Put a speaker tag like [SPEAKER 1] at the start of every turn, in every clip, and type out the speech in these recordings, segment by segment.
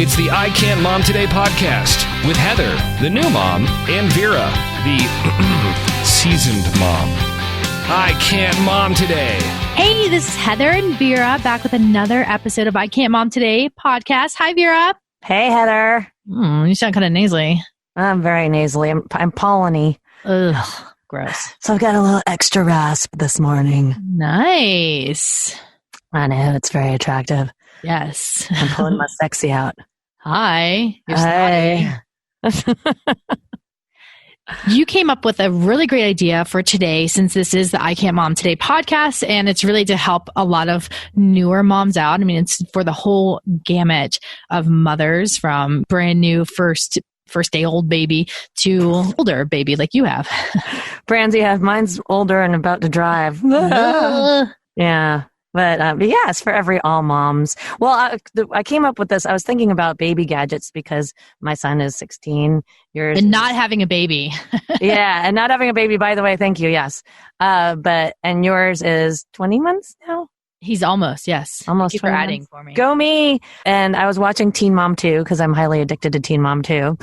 [SPEAKER 1] It's the I Can't Mom Today podcast with Heather, the new mom, and Vera, the seasoned mom. I Can't Mom Today.
[SPEAKER 2] Hey, this is Heather and Vera back with another episode of I Can't Mom Today podcast. Hi, Vera.
[SPEAKER 3] Hey, Heather.
[SPEAKER 2] You sound kind of nasally.
[SPEAKER 3] I'm very nasally. I'm pollen-y.
[SPEAKER 2] Ugh, gross.
[SPEAKER 3] So I've got a little extra rasp this morning.
[SPEAKER 2] Nice.
[SPEAKER 3] I know, it's very attractive.
[SPEAKER 2] Yes.
[SPEAKER 3] I'm pulling my sexy out.
[SPEAKER 2] Hi.
[SPEAKER 3] Hey.
[SPEAKER 2] You came up with a really great idea for today, since this is the I Can't Mom Today podcast, and it's really to help a lot of newer moms out. I mean, it's for the whole gamut of mothers, from brand new first day old baby to older baby like you have.
[SPEAKER 3] Brandy, mine's older and about to drive. Yeah. But yeah, it's for all moms. Well, I came up with this. I was thinking about baby gadgets because my son is 16.
[SPEAKER 2] And not having a baby.
[SPEAKER 3] Yeah, and not having a baby, by the way. Thank you. Yes. And yours is 20 months now?
[SPEAKER 2] He's almost, yes.
[SPEAKER 3] Almost.
[SPEAKER 2] Thank you for adding for me.
[SPEAKER 3] Go me. And I was watching Teen Mom 2 because I'm highly addicted to Teen Mom 2.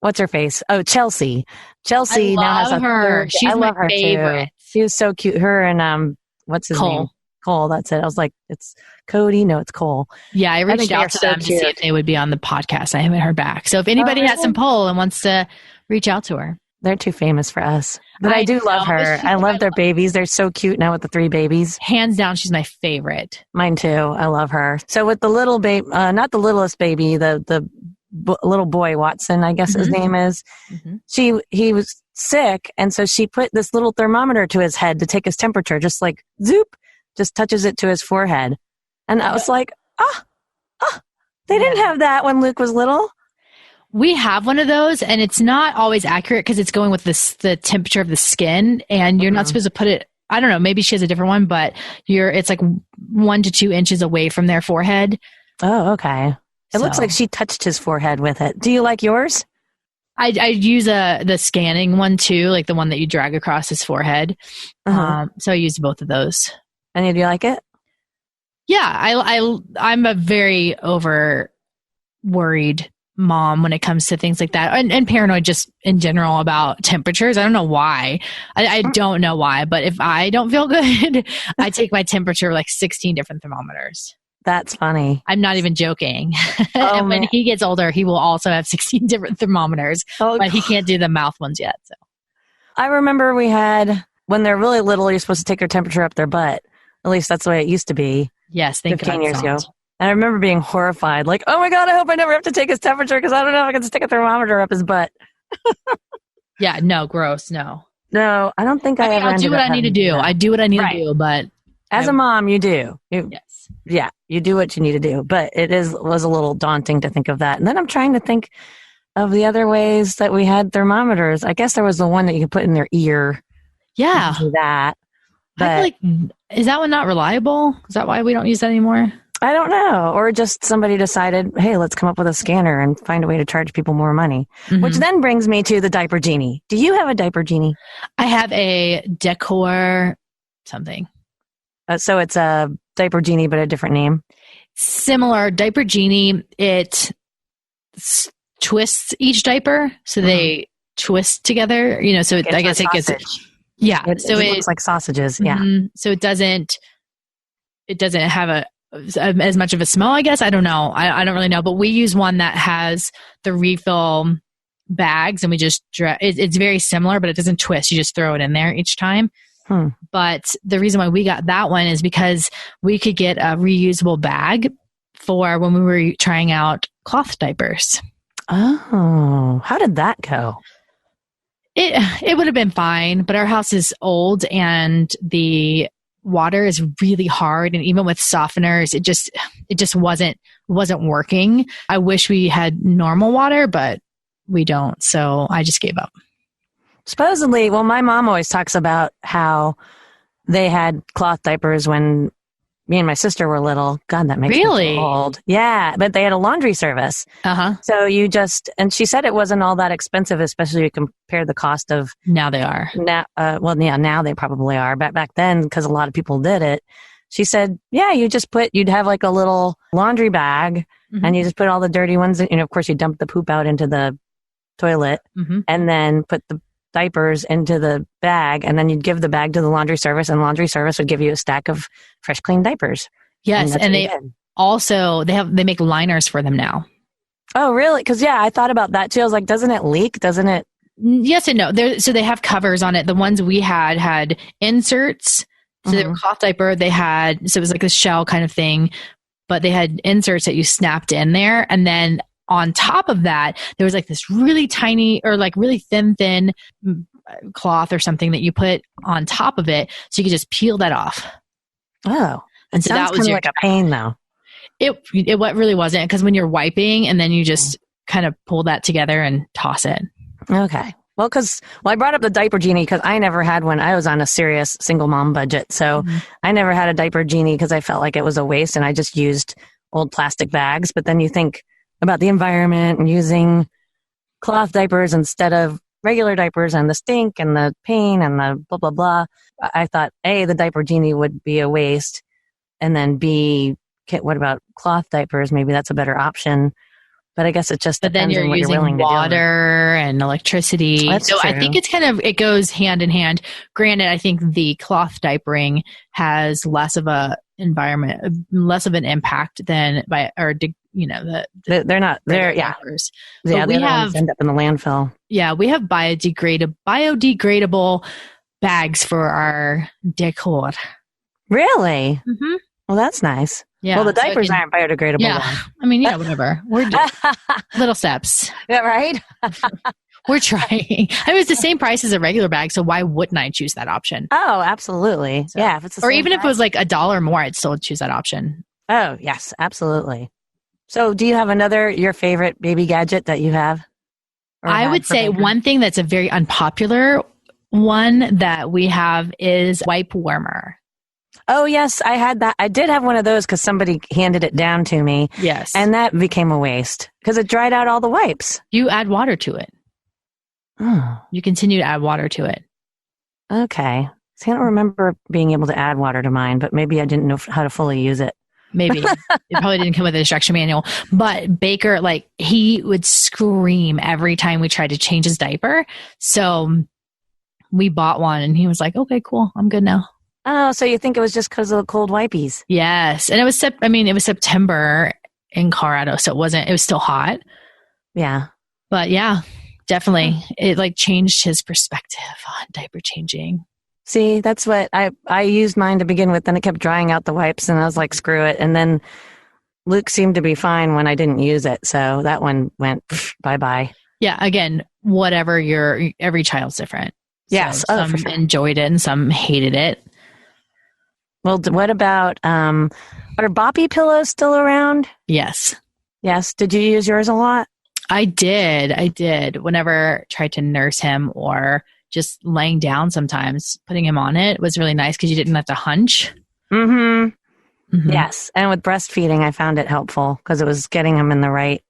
[SPEAKER 3] What's her face? Oh, Chelsea. Chelsea now has
[SPEAKER 2] her. She's my favorite.
[SPEAKER 3] Too. She was so cute. Her and what's his name? Cole. That's it. I was like, it's Cody. No, it's Cole.
[SPEAKER 2] Yeah, I reached out to them to see if they would be on the podcast. I haven't heard back. So if anybody has some pull and wants to reach out to her.
[SPEAKER 3] They're too famous for us. But I do love her. I love their babies. They're so cute now with the 3 babies.
[SPEAKER 2] Hands down, she's my favorite.
[SPEAKER 3] Mine too. I love her. So with the little baby, not the littlest baby, the little boy, Watson, I guess his name is. Mm-hmm. He was sick, and so she put this little thermometer to his head to take his temperature, just like zoop, just touches it to his forehead. And I was like, they didn't have that when Luke was little.
[SPEAKER 2] We have one of those, and it's not always accurate because it's going with the temperature of the skin, and you're not supposed to put it, I don't know, maybe she has a different one, but it's like 1 to 2 inches away from their forehead.
[SPEAKER 3] Oh, okay. It looks like she touched his forehead with it. Do you like yours?
[SPEAKER 2] I use the scanning one too, like the one that you drag across his forehead. So I use both of those.
[SPEAKER 3] And do you like it?
[SPEAKER 2] Yeah, I'm a very over worried mom when it comes to things like that, and paranoid just in general about temperatures. I don't know why. I don't know why, but if I don't feel good, I take my temperature like 16 different thermometers.
[SPEAKER 3] That's funny.
[SPEAKER 2] I'm not even joking. And when he gets older, he will also have 16 different thermometers, but he can't do the mouth ones yet. So
[SPEAKER 3] I remember we had, when they're really little, you're supposed to take their temperature up their butt. At least that's the way it used to be.
[SPEAKER 2] Yes,
[SPEAKER 3] 15 years ago. And I remember being horrified, like, oh my God, I hope I never have to take his temperature because I don't know if I can stick a thermometer up his butt.
[SPEAKER 2] Yeah, no, gross, no.
[SPEAKER 3] No, I don't think I ever
[SPEAKER 2] I'll do what I need to do. I do what I need to do, but
[SPEAKER 3] as a mom, you do.
[SPEAKER 2] Yes.
[SPEAKER 3] Yeah, you do what you need to do. But was a little daunting to think of that. And then I'm trying to think of the other ways that we had thermometers. I guess there was the one that you could put in their ear.
[SPEAKER 2] Yeah.
[SPEAKER 3] That. But
[SPEAKER 2] I feel like, is that one not reliable? Is that why we don't use that anymore?
[SPEAKER 3] I don't know. Or just somebody decided, hey, let's come up with a scanner and find a way to charge people more money. Mm-hmm. Which then brings me to the diaper genie. Do you have a diaper genie?
[SPEAKER 2] I have a decor something.
[SPEAKER 3] So it's a diaper genie, but a different name.
[SPEAKER 2] Similar diaper genie. It twists each diaper, so they twist together. So I guess it gets. Yeah,
[SPEAKER 3] it looks like sausages. Yeah.
[SPEAKER 2] So it doesn't have as much of a smell. I guess I don't know. I don't really know, but we use one that has the refill bags, and we just it's very similar, but it doesn't twist. You just throw it in there each time. But the reason why we got that one is because we could get a reusable bag for when we were trying out cloth diapers.
[SPEAKER 3] Oh, how did that go?
[SPEAKER 2] It would have been fine, but our house is old and the water is really hard, and even with softeners, it just wasn't working. I wish we had normal water, but we don't, so I just gave up.
[SPEAKER 3] Supposedly, well, my mom always talks about how they had cloth diapers when me and my sister were little. God, that makes me feel old. Yeah, but they had a laundry service. So and she said it wasn't all that expensive, especially if you compare the cost of.
[SPEAKER 2] Now they are.
[SPEAKER 3] Now they probably are. But back then, because a lot of people did it, she said, yeah, you'd have like a little laundry bag and you just put all the dirty ones in. Of course, you dump the poop out into the toilet and then put the diapers into the bag, and then you'd give the bag to the laundry service, and laundry service would give you a stack of fresh, clean diapers.
[SPEAKER 2] Yes, and they make liners for them now.
[SPEAKER 3] Oh, really? Because I thought about that too. I was like, doesn't it leak? Doesn't it?
[SPEAKER 2] Yes and no. So they have covers on it. The ones we had inserts. So they were cloth diaper. It was like a shell kind of thing, but they had inserts that you snapped in there, and then on top of that, there was like this really tiny or like really thin cloth or something that you put on top of it, so you could just peel that off.
[SPEAKER 3] Oh,
[SPEAKER 2] and so
[SPEAKER 3] that was kind of like a pain, though.
[SPEAKER 2] It really wasn't, because when you're wiping and then you just kind of pull that together and toss it.
[SPEAKER 3] Okay. Well, I brought up the diaper genie because I never had one. I was on a serious single mom budget, so I never had a diaper genie because I felt like it was a waste, and I just used old plastic bags. But then you think about the environment and using cloth diapers instead of regular diapers, and the stink and the pain and the blah, blah, blah. I thought, A, the diaper genie would be a waste. And then B, what about cloth diapers? Maybe that's a better option. But I guess it just depends
[SPEAKER 2] then you're
[SPEAKER 3] on what
[SPEAKER 2] using
[SPEAKER 3] you're willing
[SPEAKER 2] water and electricity.
[SPEAKER 3] That's
[SPEAKER 2] so
[SPEAKER 3] true.
[SPEAKER 2] I think it goes hand in hand. Granted, I think the cloth diapering has less of an impact than
[SPEAKER 3] they're not there. Yeah.
[SPEAKER 2] Diapers.
[SPEAKER 3] Yeah.
[SPEAKER 2] We
[SPEAKER 3] have end up in the landfill.
[SPEAKER 2] Yeah. We have biodegradable bags for our decor.
[SPEAKER 3] Really? Mm-hmm. Well, that's nice. Yeah. Well, the diapers aren't biodegradable.
[SPEAKER 2] Yeah. Then. I mean, whatever. We're doing little steps.
[SPEAKER 3] Yeah, right?
[SPEAKER 2] We're trying. I mean, it's the same price as a regular bag, so why wouldn't I choose that option?
[SPEAKER 3] Oh, absolutely. So, yeah. If it's
[SPEAKER 2] or even if it was like $1 more, I'd still choose that option.
[SPEAKER 3] Oh, yes, absolutely. So do you have your favorite baby gadget that you have?
[SPEAKER 2] I would say one thing that's a very unpopular one that we have is wipe warmer.
[SPEAKER 3] Oh, yes, I had that. I did have one of those because somebody handed it down to me.
[SPEAKER 2] Yes.
[SPEAKER 3] And that became a waste because it dried out all the wipes.
[SPEAKER 2] You add water to it.
[SPEAKER 3] Oh.
[SPEAKER 2] You continue to add water to it.
[SPEAKER 3] Okay. See, I don't remember being able to add water to mine, but maybe I didn't know how to fully use it.
[SPEAKER 2] Maybe. It probably didn't come with an instruction manual. But Baker, he would scream every time we tried to change his diaper. So we bought one and he was like, okay, cool. I'm good now.
[SPEAKER 3] Oh, so you think it was just because of the cold wipies?
[SPEAKER 2] Yes. And it was September in Colorado, so it was still hot.
[SPEAKER 3] Yeah.
[SPEAKER 2] But yeah, definitely. It changed his perspective on diaper changing.
[SPEAKER 3] See, that's what I used mine to begin with, then it kept drying out the wipes and I was like, screw it. And then Luke seemed to be fine when I didn't use it. So that one went bye-bye.
[SPEAKER 2] Yeah. Again, whatever every child's different.
[SPEAKER 3] Yes.
[SPEAKER 2] So some enjoyed it and some hated it.
[SPEAKER 3] Well, what about, are boppy pillows still around?
[SPEAKER 2] Yes.
[SPEAKER 3] Yes. Did you use yours a lot?
[SPEAKER 2] I did. Whenever I tried to nurse him or just laying down sometimes, putting him on it was really nice because you didn't have to hunch.
[SPEAKER 3] Mm-hmm. Yes. And with breastfeeding, I found it helpful because it was getting him in the right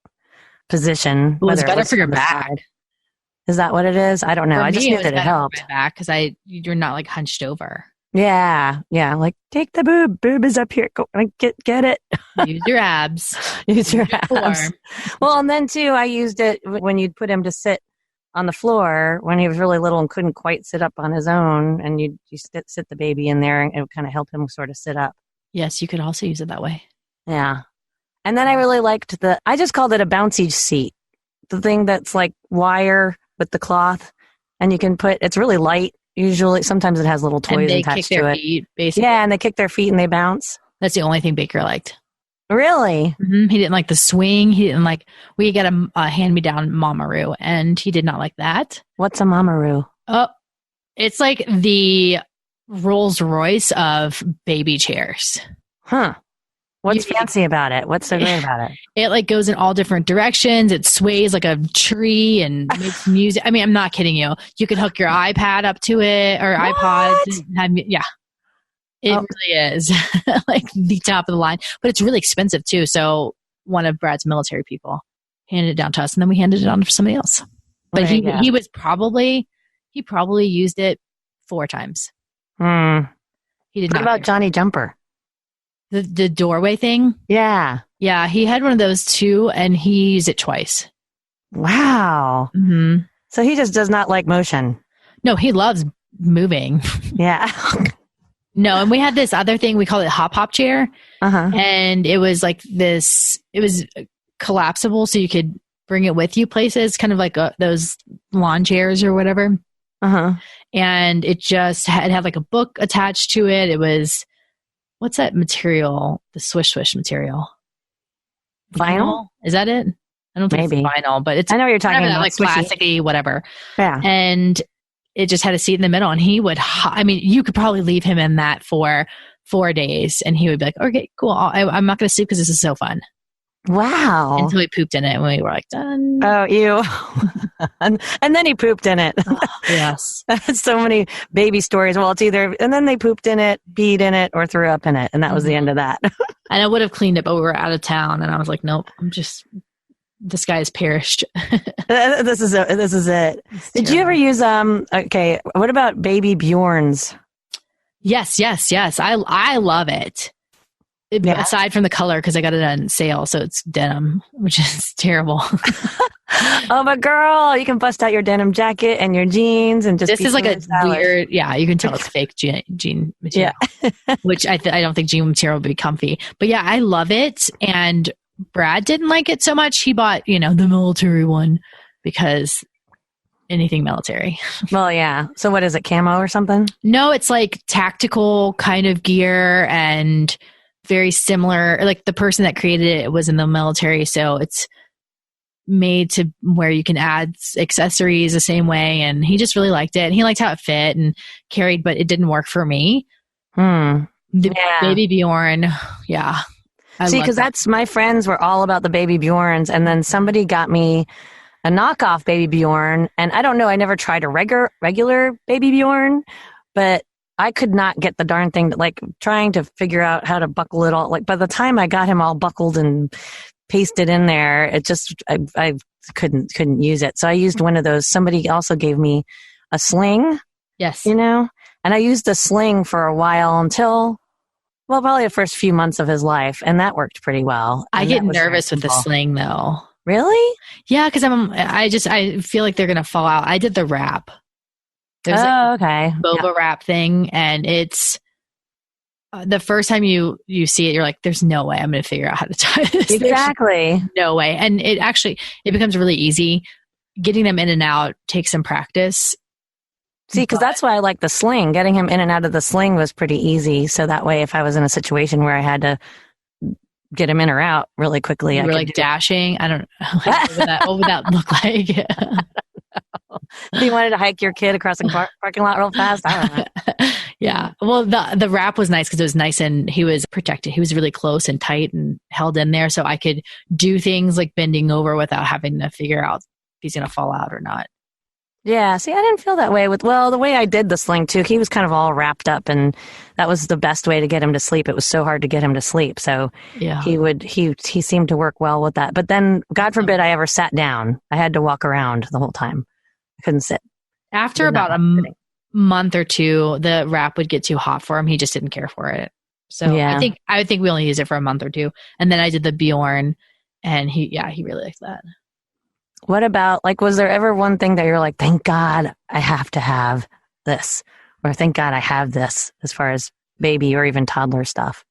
[SPEAKER 3] position.
[SPEAKER 2] It was better for your back.
[SPEAKER 3] Side. Is that what it is? I don't know. I just knew that it helped.
[SPEAKER 2] Back because you're not hunched over.
[SPEAKER 3] Yeah. Take the boob. Boob is up here. Go get it.
[SPEAKER 2] Use your abs.
[SPEAKER 3] Use your abs. Well, and then too, I used it when you'd put him to sit on the floor when he was really little and couldn't quite sit up on his own, and you sit the baby in there, and it would kind of help him sort of sit up.
[SPEAKER 2] Yes, you could also use it that way.
[SPEAKER 3] Yeah. And then I really liked I just called it a bouncy seat. The thing that's like wire with the cloth, and you can it's really light. Usually, sometimes it has little toys attached to it.
[SPEAKER 2] Feet, basically.
[SPEAKER 3] Yeah, and they kick their feet and they bounce.
[SPEAKER 2] That's the only thing Baker liked.
[SPEAKER 3] Really?
[SPEAKER 2] Mm-hmm. He didn't like the swing. He didn't like. We got a hand-me-down Mamaroo, and he did not like that.
[SPEAKER 3] What's a Mamaroo?
[SPEAKER 2] Oh, it's like the Rolls Royce of baby chairs.
[SPEAKER 3] Huh. What's fancy about it? What's so great about it?
[SPEAKER 2] It goes in all different directions. It sways like a tree and makes music. I mean, I'm not kidding you. You can hook your iPad up to it or iPods. Yeah. It really is like the top of the line, but it's really expensive too. So one of Brad's military people handed it down to us, and then we handed it on to somebody else. But he probably used it 4 times.
[SPEAKER 3] Hmm.
[SPEAKER 2] He did
[SPEAKER 3] What about Johnny Jumper?
[SPEAKER 2] The doorway thing.
[SPEAKER 3] Yeah.
[SPEAKER 2] Yeah, he had one of those too, and he used it twice.
[SPEAKER 3] Wow.
[SPEAKER 2] Mm-hmm.
[SPEAKER 3] So he just does not like motion.
[SPEAKER 2] No, he loves moving.
[SPEAKER 3] Yeah.
[SPEAKER 2] No, and we had this other thing, we call it hop chair.
[SPEAKER 3] Uh-huh.
[SPEAKER 2] And it was like this, it was collapsible so you could bring it with you places, kind of like those lawn chairs or whatever.
[SPEAKER 3] Uh-huh.
[SPEAKER 2] And it just had like a book attached to it. It was, what's that material? The swish material.
[SPEAKER 3] Vinyl?
[SPEAKER 2] Is that it? I don't think
[SPEAKER 3] Maybe.
[SPEAKER 2] it's vinyl, but it's
[SPEAKER 3] I know what you're talking about.
[SPEAKER 2] like
[SPEAKER 3] Swishy.
[SPEAKER 2] plasticky, whatever.
[SPEAKER 3] Yeah.
[SPEAKER 2] And it just had a seat in the middle, and he would, I mean, you could probably leave him in that for 4 days and he would be like, okay, cool. I'm not going to sleep because this is so fun.
[SPEAKER 3] Wow.
[SPEAKER 2] Until he pooped in it and we were like, done.
[SPEAKER 3] Oh, ew. and then he pooped in it.
[SPEAKER 2] Oh, yes.
[SPEAKER 3] So many baby stories. Well, it's either, and then they pooped in it, peed in it, or threw up in it. And that was the end of that.
[SPEAKER 2] And I would have cleaned it, but we were out of town and I was like, nope, this guy has perished.
[SPEAKER 3] This is it. Did you ever use, okay, what about baby Bjorns?
[SPEAKER 2] Yes. I love it.
[SPEAKER 3] Yeah.
[SPEAKER 2] Aside from the color, because I got it on sale, so it's denim, which is terrible.
[SPEAKER 3] Oh, but girl, you can bust out your denim jacket and your jeans and just.
[SPEAKER 2] This is like a weird, yeah. You can tell it's fake jean material, which I don't think jean material would be comfy. But yeah, I love it. And Brad didn't like it so much. He bought, the military one because anything military.
[SPEAKER 3] Well, yeah. So what is it, camo or something?
[SPEAKER 2] No, it's like tactical kind of gear and very similar. Like the person that created it was in the military, so it's made to where you can add accessories the same way. And he just really liked it. And he liked how it fit and carried, but it didn't work for me. Baby Bjorn, yeah.
[SPEAKER 3] See, because that's my friends were all about the baby Bjorns, and then somebody got me a knockoff baby Bjorn, and I don't know. I never tried a regular baby Bjorn, but I could not get the darn thing. Like trying to figure out how to buckle it all. Like by the time I got him all buckled and pasted in there, it just I couldn't use it. So I used one of those. Somebody also gave me a sling.
[SPEAKER 2] Yes,
[SPEAKER 3] and I used the sling for a while until. Well, probably the first few months of his life, and that worked pretty well.
[SPEAKER 2] I get nervous with the sling, though.
[SPEAKER 3] Really?
[SPEAKER 2] Yeah, because I feel like they're gonna fall out. I did the wrap. There's
[SPEAKER 3] okay.
[SPEAKER 2] Boba wrap thing, and it's the first time you see it, you're like, "There's no way I'm gonna figure out how to tie this."
[SPEAKER 3] Exactly.
[SPEAKER 2] No way, and it becomes really easy. Getting them in and out takes some practice.
[SPEAKER 3] See, because that's why I like the sling. Getting him in and out of the sling was pretty easy. So that way, if I was in a situation where I had to get him in or out really quickly,
[SPEAKER 2] I could like dashing. I don't know. What would that look like?
[SPEAKER 3] If you wanted to hike your kid across the parking lot real fast, I don't know.
[SPEAKER 2] Yeah. Well, the wrap was nice because it was nice and he was protected. He was really close and tight and held in there, so I could do things like bending over without having to figure out if he's going to fall out or not.
[SPEAKER 3] Yeah, see, I didn't feel that way the way I did the sling too. He was kind of all wrapped up, and that was the best way to get him to sleep. It was so hard to get him to sleep, so
[SPEAKER 2] yeah,
[SPEAKER 3] he seemed to work well with that. But then, God forbid, I ever sat down. I had to walk around the whole time. I couldn't sit.
[SPEAKER 2] After about a month or two, the wrap would get too hot for him. He just didn't care for it. So yeah. I think we only used it for a month or two, and then I did the Bjorn, and he really liked that.
[SPEAKER 3] What about, was there ever one thing that you're like, thank God I have to have this, or thank God I have this, as far as baby or even toddler stuff?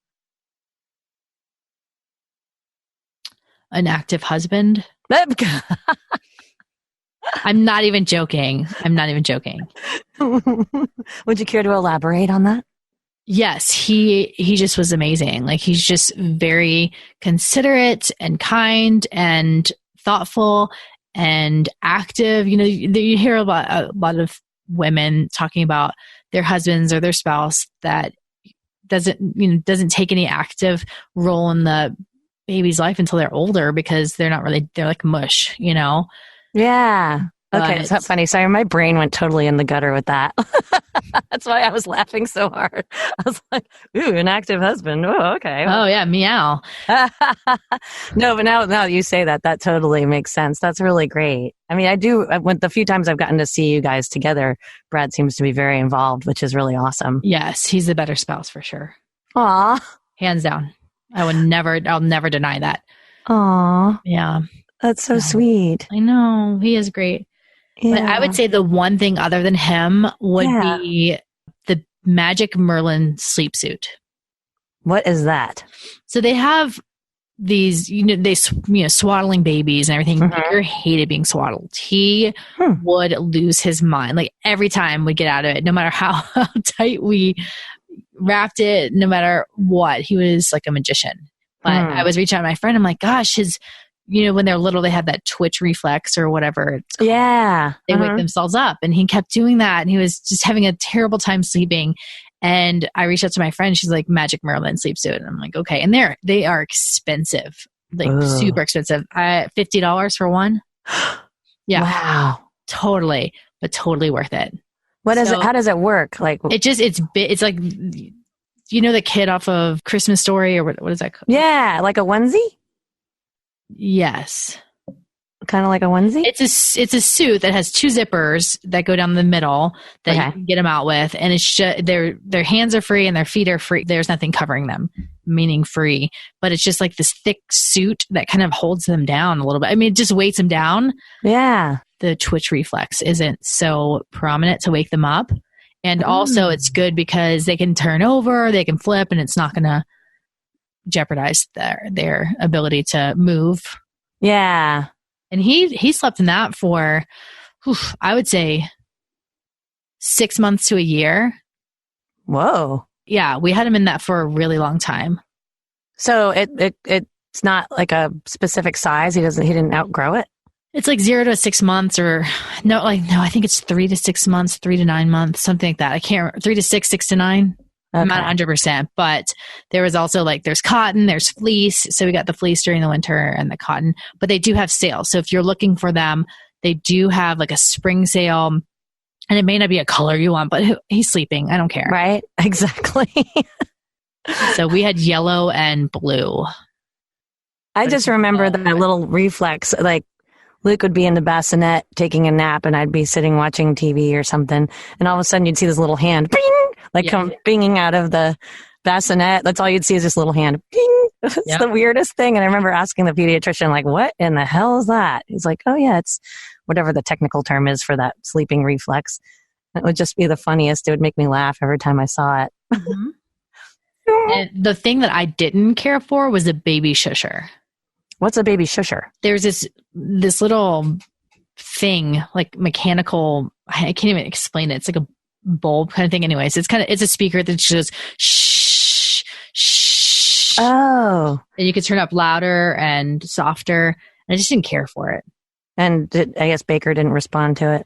[SPEAKER 2] An active husband. I'm not even joking.
[SPEAKER 3] Would you care to elaborate on that?
[SPEAKER 2] Yes, he just was amazing. Like, he's just very considerate and kind and thoughtful and active. You hear a lot of women talking about their husbands or their spouse that doesn't take any active role in the baby's life until they're older because they're like mush,
[SPEAKER 3] Yeah. Okay, it's not funny. Sorry, my brain went totally in the gutter with that. That's why I was laughing so hard. I was like, ooh, an active husband. Oh, okay.
[SPEAKER 2] Oh, yeah, meow.
[SPEAKER 3] No, but now that you say that totally makes sense. That's really great. I mean, the few times I've gotten to see you guys together, Brad seems to be very involved, which is really awesome.
[SPEAKER 2] Yes, he's the better spouse for sure.
[SPEAKER 3] Aw.
[SPEAKER 2] Hands down. I'll never deny that.
[SPEAKER 3] Aw.
[SPEAKER 2] Yeah.
[SPEAKER 3] That's so sweet.
[SPEAKER 2] I know. He is great.
[SPEAKER 3] Yeah.
[SPEAKER 2] But I would say the one thing other than him would be the Magic Merlin sleep suit.
[SPEAKER 3] What is that?
[SPEAKER 2] So they have these, swaddling babies and everything.
[SPEAKER 3] Mhm.
[SPEAKER 2] Peter hated being swaddled. He would lose his mind. Like every time we get out of it, no matter how tight we wrapped it, no matter what, he was like a magician. But I was reaching out to my friend. I'm like, gosh, when they're little, they have that twitch reflex or whatever it's called.
[SPEAKER 3] Yeah.
[SPEAKER 2] They wake themselves up. And he kept doing that. And he was just having a terrible time sleeping. And I reached out to my friend. She's like, Magic Merlin sleep suit. And I'm like, okay. And they are expensive, like super expensive. $50 for one. Yeah.
[SPEAKER 3] Wow.
[SPEAKER 2] Totally. But totally worth it.
[SPEAKER 3] What is it? How does it work? Like
[SPEAKER 2] it's like, the kid off of Christmas Story or what is that called?
[SPEAKER 3] Yeah. Like a onesie?
[SPEAKER 2] Yes.
[SPEAKER 3] Kind of like a onesie?
[SPEAKER 2] It's a suit that has two zippers that go down the middle that you can get them out with. And it's just, their hands are free and their feet are free. There's nothing covering them, meaning free. But it's just like this thick suit that kind of holds them down a little bit. I mean, it just weights them down.
[SPEAKER 3] Yeah.
[SPEAKER 2] The twitch reflex isn't so prominent to wake them up. And also it's good because they can turn over, they can flip, and it's not going to jeopardize their ability to move.
[SPEAKER 3] Yeah.
[SPEAKER 2] And he slept in that for, I would say, 6 months to a year.
[SPEAKER 3] Whoa.
[SPEAKER 2] Yeah, we had him in that for a really long time.
[SPEAKER 3] So it's not like a specific size. He didn't outgrow it.
[SPEAKER 2] It's like 0 to 6 months, or no, I think it's 3 to 6 months, 3 to 9 months, something like that. I can't remember, 3 to 6, 6 to 9. Okay. I'm not 100%, but there was also there's cotton, there's fleece. So we got the fleece during the winter and the cotton, but they do have sales. So if you're looking for them, they do have like a spring sale, and it may not be a color you want, but he's sleeping. I don't care.
[SPEAKER 3] Right. Exactly.
[SPEAKER 2] So we had yellow and blue.
[SPEAKER 3] I just remember that little reflex, like Luke would be in the bassinet taking a nap and I'd be sitting watching TV or something. And all of a sudden you'd see this little hand, bing, come binging out of the bassinet. That's all you'd see is this little hand. Bing. It's the weirdest thing. And I remember asking the pediatrician, like, what in the hell is that? He's like, oh yeah, it's whatever the technical term is for that sleeping reflex. It would just be the funniest. It would make me laugh every time I saw it.
[SPEAKER 2] Mm-hmm. And the thing that I didn't care for was a baby shusher.
[SPEAKER 3] What's a baby shusher? There's
[SPEAKER 2] this little thing, like mechanical. I can't even explain it. It's like a bulb kind of thing. Anyways, it's a speaker that just shh, shh.
[SPEAKER 3] Oh.
[SPEAKER 2] And you could turn up louder and softer. And I just didn't care for it.
[SPEAKER 3] And I guess Baker didn't respond to it?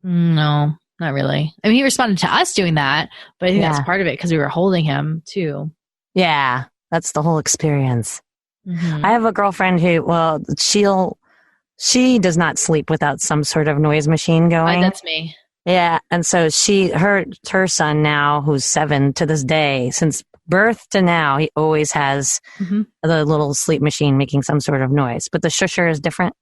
[SPEAKER 2] No, not really. I mean, he responded to us doing that, but I think that's part of it because we were holding him too.
[SPEAKER 3] Yeah, that's the whole experience.
[SPEAKER 2] Mm-hmm.
[SPEAKER 3] I have a girlfriend who, she does not sleep without some sort of noise machine going.
[SPEAKER 2] That's me.
[SPEAKER 3] Yeah. And so her son now, who's 7 to this day, since birth to now, he always has the little sleep machine making some sort of noise. But the shusher is different.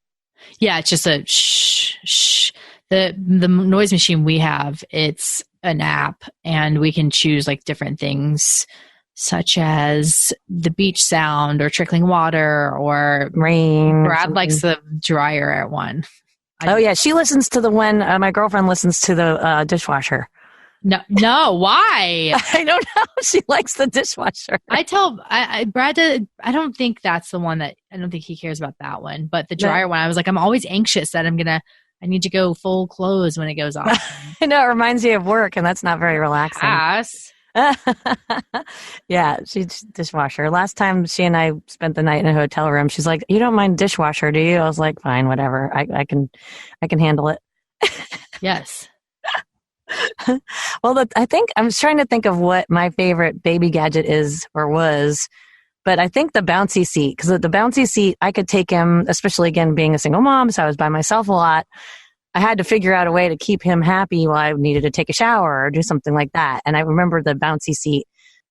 [SPEAKER 2] Yeah. It's just a shh, shh. The noise machine we have, it's an app, and we can choose like different things, such as the beach sound or trickling water or
[SPEAKER 3] rain.
[SPEAKER 2] Brad likes the dryer at one.
[SPEAKER 3] Yeah. She listens to the one, my girlfriend listens to the dishwasher.
[SPEAKER 2] No, why?
[SPEAKER 3] I don't know. She likes the dishwasher.
[SPEAKER 2] Brad, I don't think that's the one I don't think he cares about that one, but the dryer one, I was like, I'm always anxious that I need to go full clothes when it goes off.
[SPEAKER 3] I know, it reminds me of work, and that's not very relaxing.
[SPEAKER 2] Yes.
[SPEAKER 3] Yeah, she's dishwasher. Last time she and I spent the night in a hotel room, she's like, "You don't mind dishwasher, do you?" I was like, "Fine, whatever. I can handle it."
[SPEAKER 2] Yes.
[SPEAKER 3] Well, I think I was trying to think of what my favorite baby gadget is or was, but I think the bouncy seat, because the bouncy seat, I could take him, especially again being a single mom, so I was by myself a lot. I had to figure out a way to keep him happy while I needed to take a shower or do something like that. And I remember the bouncy seat,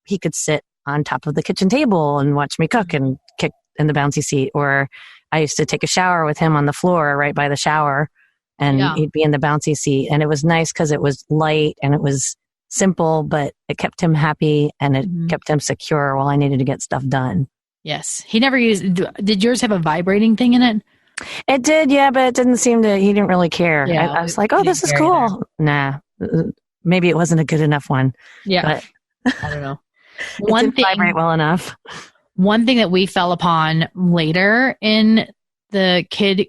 [SPEAKER 3] he could sit on top of the kitchen table and watch me cook and kick in the bouncy seat. Or I used to take a shower with him on the floor right by the shower, and he'd be in the bouncy seat. And it was nice because it was light and it was simple, but it kept him happy and it kept him secure while I needed to get stuff done.
[SPEAKER 2] Yes. He never used, did yours have a vibrating thing in it?
[SPEAKER 3] It did, yeah, but it didn't seem to, he didn't really care.
[SPEAKER 2] Yeah,
[SPEAKER 3] I was like, oh, this is cool. Nah, maybe it wasn't a good enough one.
[SPEAKER 2] Yeah. But I don't know.
[SPEAKER 3] It didn't vibrate well enough.
[SPEAKER 2] One thing that we fell upon later in the kid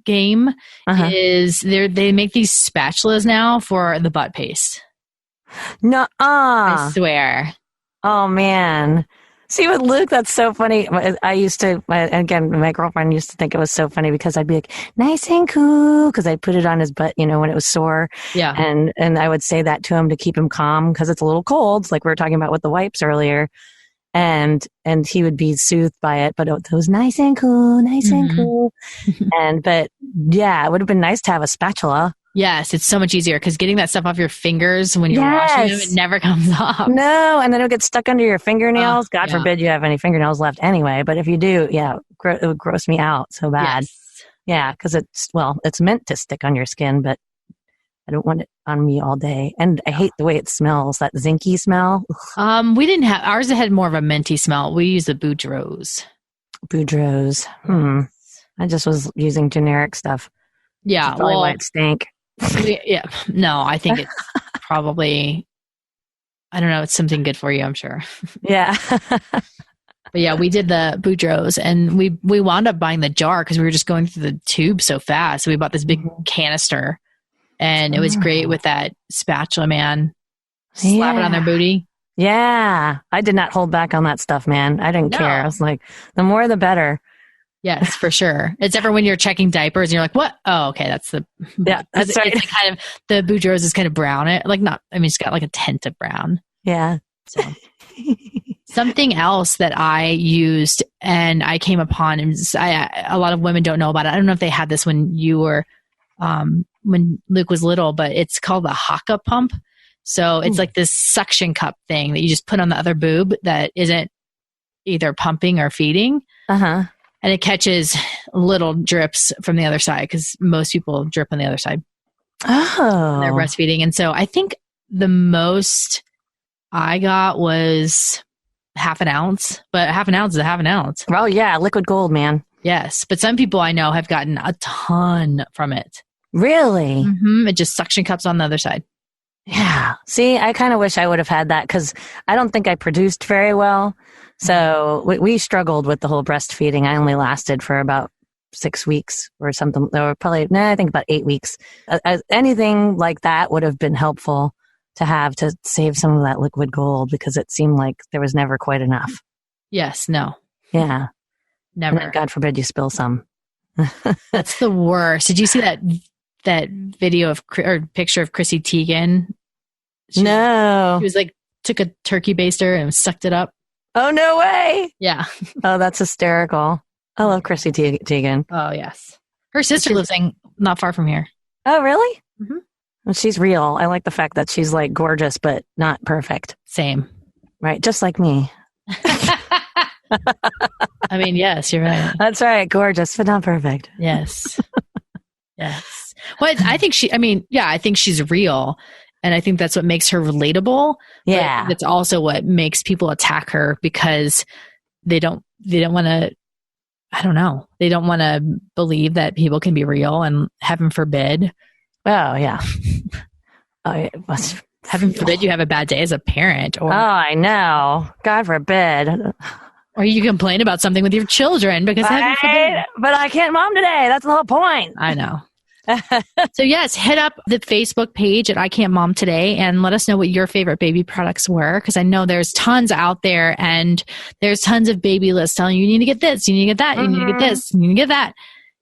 [SPEAKER 2] game is they make these spatulas now for the butt paste.
[SPEAKER 3] No,
[SPEAKER 2] I swear.
[SPEAKER 3] Oh man. See with Luke, that's so funny. I used to, again, my girlfriend used to think it was so funny because I'd be like, nice and cool, because I'd put it on his butt, when it was sore.
[SPEAKER 2] Yeah.
[SPEAKER 3] And I would say that to him to keep him calm because it's a little cold, like we were talking about with the wipes earlier. And he would be soothed by it, but it was nice and cool, and cool. But yeah, it would have been nice to have a spatula.
[SPEAKER 2] Yes, it's so much easier because getting that stuff off your fingers when you're washing them, it never comes off.
[SPEAKER 3] No, and then it'll get stuck under your fingernails. God forbid you have any fingernails left anyway. But if you do, it would gross me out so bad.
[SPEAKER 2] Yes.
[SPEAKER 3] Yeah, because it's meant to stick on your skin, but I don't want it on me all day. And I hate the way it smells, that zinky smell.
[SPEAKER 2] We didn't have, ours had more of a minty smell. We used the Boudreaux's.
[SPEAKER 3] Boudreaux's. I just was using generic stuff.
[SPEAKER 2] Yeah,
[SPEAKER 3] probably why it stank.
[SPEAKER 2] No, I think it's probably, I don't know, it's something good for you, I'm sure.
[SPEAKER 3] Yeah.
[SPEAKER 2] But yeah, we did the Boudreaux's and we wound up buying the jar because we were just going through the tube so fast. So we bought this big canister and it was great with that spatula, man. Slap it on their booty.
[SPEAKER 3] Yeah. I did not hold back on that stuff, man. I didn't care. I was like, the more the better.
[SPEAKER 2] Yes, for sure. Except for when you're checking diapers and you're like, what? Oh, okay. That's the,
[SPEAKER 3] that's right.
[SPEAKER 2] It's kind of, the Boudreaux's is kind of brown. It's got like a tint of brown.
[SPEAKER 3] Yeah.
[SPEAKER 2] So something else that I used and I came upon, and a lot of women don't know about it. I don't know if they had this when you were, when Luke was little, but it's called the Haka pump. So it's like this suction cup thing that you just put on the other boob that isn't either pumping or feeding. And it catches little drips from the other side because most people drip on the other side.
[SPEAKER 3] Oh.
[SPEAKER 2] They're breastfeeding. And so I think the most I got was half an ounce, but half an ounce is a half an ounce.
[SPEAKER 3] Oh, yeah. Liquid gold, man.
[SPEAKER 2] Yes. But some people I know have gotten a ton from it.
[SPEAKER 3] Really?
[SPEAKER 2] It just suction cups on the other side.
[SPEAKER 3] Yeah. See, I kind of wish I would have had that because I don't think I produced very well. So we struggled with the whole breastfeeding. I only lasted for about 6 weeks or something. Or probably, I think about 8 weeks. Anything like that would have been helpful to have to save some of that liquid gold because it seemed like there was never quite enough.
[SPEAKER 2] Yes. No.
[SPEAKER 3] Yeah.
[SPEAKER 2] Never.
[SPEAKER 3] And then, God forbid you spill some.
[SPEAKER 2] That's the worst. Did you see that video or picture of Chrissy Teigen?
[SPEAKER 3] No.
[SPEAKER 2] She was like, took a turkey baster and sucked it up.
[SPEAKER 3] Oh, no way.
[SPEAKER 2] Yeah.
[SPEAKER 3] Oh, that's hysterical. I love Chrissy Teigen.
[SPEAKER 2] Oh, yes. Her sister lives not far from here.
[SPEAKER 3] Oh, really? Well, she's real. I like the fact that she's like gorgeous, but not perfect.
[SPEAKER 2] Same.
[SPEAKER 3] Right. Just like me.
[SPEAKER 2] I mean, yes, you're right.
[SPEAKER 3] That's right. Gorgeous, but not perfect.
[SPEAKER 2] Yes. Yes. Well, I think she's real. And I think that's what makes her relatable.
[SPEAKER 3] Yeah.
[SPEAKER 2] That's also what makes people attack her because they don't want to, I don't know. They don't want to believe that people can be real and heaven forbid.
[SPEAKER 3] Oh, yeah.
[SPEAKER 2] Heaven forbid you have a bad day as a parent. Or,
[SPEAKER 3] oh, I know. God forbid.
[SPEAKER 2] Or you complain about something with your children because heaven forbid.
[SPEAKER 3] But I can't mom today. That's the whole point.
[SPEAKER 2] I know. So yes, hit up the Facebook page at I Can't Mom Today and let us know what your favorite baby products were. Because I know there's tons out there and there's tons of baby lists telling you need to get this, you need to get that, you need to get this, you need to get that.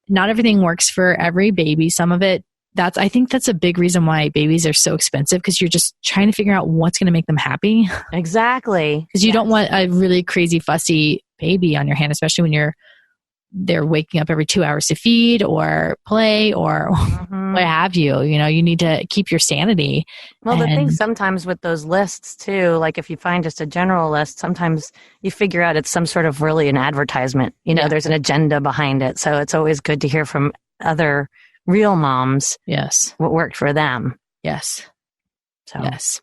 [SPEAKER 2] Not everything works for every baby. Some of it, I think that's a big reason why babies are so expensive because you're just trying to figure out what's going to make them happy.
[SPEAKER 3] Exactly.
[SPEAKER 2] Because you don't want a really crazy fussy baby on your hand, especially when they're waking up every 2 hours to feed or play or what have you. You need to keep your sanity.
[SPEAKER 3] Well, the thing sometimes with those lists too, like if you find just a general list, sometimes you figure out it's some sort of really an advertisement. There's an agenda behind it. So it's always good to hear from other real moms.
[SPEAKER 2] Yes.
[SPEAKER 3] What worked for them.
[SPEAKER 2] Yes.
[SPEAKER 3] So.
[SPEAKER 2] Yes.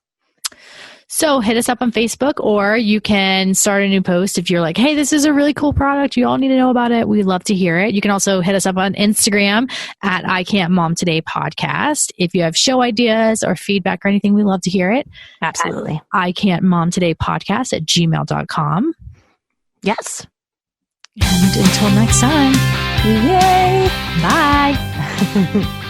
[SPEAKER 2] So hit us up on Facebook, or you can start a new post if you're like, hey, this is a really cool product. You all need to know about it. We'd love to hear it. You can also hit us up on Instagram at I Can't Mom Today Podcast. If you have show ideas or feedback or anything, we love to hear it.
[SPEAKER 3] Absolutely.
[SPEAKER 2] I Can't Mom Today Podcast at gmail.com.
[SPEAKER 3] Yes.
[SPEAKER 2] And until next time.
[SPEAKER 3] Yay.
[SPEAKER 2] Bye.